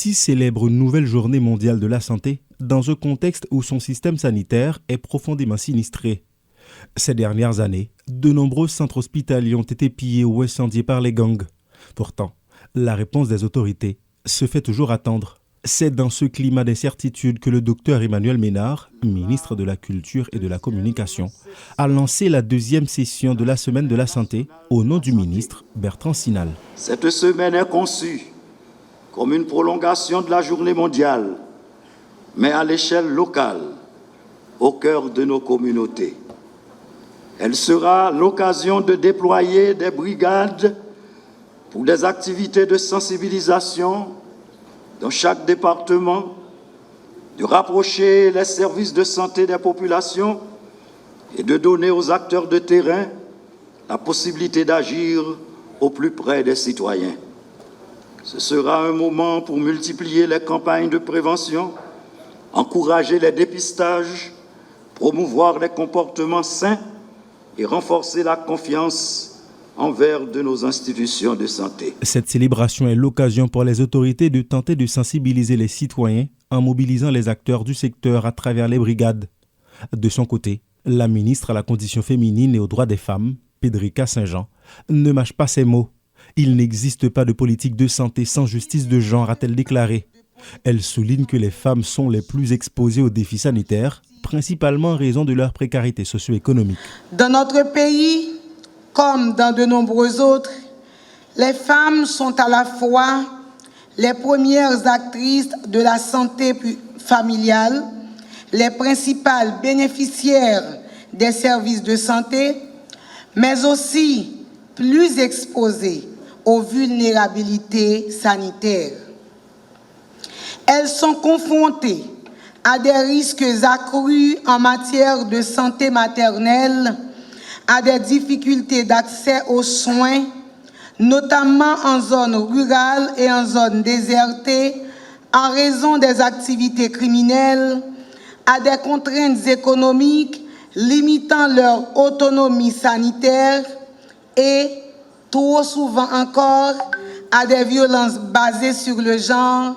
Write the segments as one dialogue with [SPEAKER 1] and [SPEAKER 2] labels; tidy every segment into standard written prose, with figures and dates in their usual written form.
[SPEAKER 1] Haïti célèbre une nouvelle journée mondiale de la santé dans un contexte où son système sanitaire est profondément sinistré. Ces dernières années, de nombreux centres hospitaliers ont été pillés ou incendiés par les gangs. Pourtant, la réponse des autorités se fait toujours attendre. C'est dans ce climat d'incertitude que le docteur Emmanuel Ménard, ministre de la Culture et de la Communication, a lancé la deuxième session de la Semaine de la Santé au nom du ministre Bertrand Sinal.
[SPEAKER 2] Cette semaine est conçue comme une prolongation de la journée mondiale, mais à l'échelle locale, au cœur de nos communautés. Elle sera l'occasion de déployer des brigades pour des activités de sensibilisation dans chaque département, de rapprocher les services de santé des populations et de donner aux acteurs de terrain la possibilité d'agir au plus près des citoyens. Ce sera un moment pour multiplier les campagnes de prévention, encourager les dépistages, promouvoir les comportements sains et renforcer la confiance envers de nos institutions de santé.
[SPEAKER 1] Cette célébration est l'occasion pour les autorités de tenter de sensibiliser les citoyens en mobilisant les acteurs du secteur à travers les brigades. De son côté, la ministre à la condition féminine et aux droits des femmes, Pédrica Saint-Jean, ne mâche pas ses mots. Il n'existe pas de politique de santé sans justice de genre, a-t-elle déclaré. Elle souligne que les femmes sont les plus exposées aux défis sanitaires, principalement en raison de leur précarité socio-économique.
[SPEAKER 3] Dans notre pays, comme dans de nombreux autres, les femmes sont à la fois les premières actrices de la santé familiale, les principales bénéficiaires des services de santé, mais aussi plus exposées aux vulnérabilités sanitaires. Elles sont confrontées à des risques accrus en matière de santé maternelle, à des difficultés d'accès aux soins, notamment en zone rurale et en zone désertée, en raison des activités criminelles, à des contraintes économiques limitant leur autonomie sanitaire et, trop souvent encore, à des violences basées sur le genre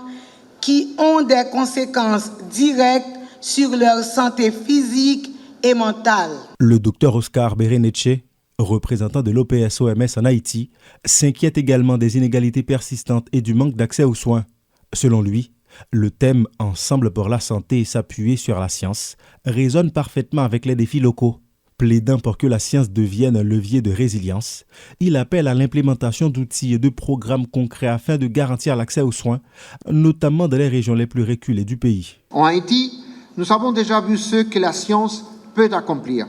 [SPEAKER 3] qui ont des conséquences directes sur leur santé physique et mentale.
[SPEAKER 1] Le docteur Oscar Bereneche, représentant de l'OPS-OMS en Haïti, s'inquiète également des inégalités persistantes et du manque d'accès aux soins. Selon lui, le thème « Ensemble pour la santé et s'appuyer sur la science » résonne parfaitement avec les défis locaux. Plaidant pour que la science devienne un levier de résilience, il appelle à l'implémentation d'outils et de programmes concrets afin de garantir l'accès aux soins, notamment dans les régions les plus reculées du pays.
[SPEAKER 4] En Haïti, nous avons déjà vu ce que la science peut accomplir.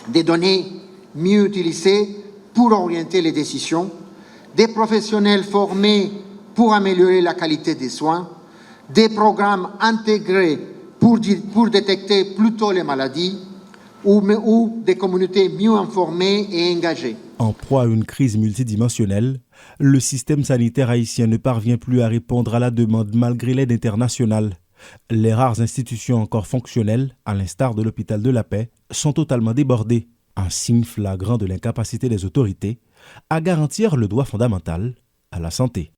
[SPEAKER 4] Des données mieux utilisées pour orienter les décisions, des professionnels formés pour améliorer la qualité des soins, des programmes intégrés pour détecter plus tôt les maladies, ou des communautés mieux informées et engagées.
[SPEAKER 1] En proie à une crise multidimensionnelle, le système sanitaire haïtien ne parvient plus à répondre à la demande malgré l'aide internationale. Les rares institutions encore fonctionnelles, à l'instar de l'hôpital de la Paix, sont totalement débordées, un signe flagrant de l'incapacité des autorités à garantir le droit fondamental à la santé.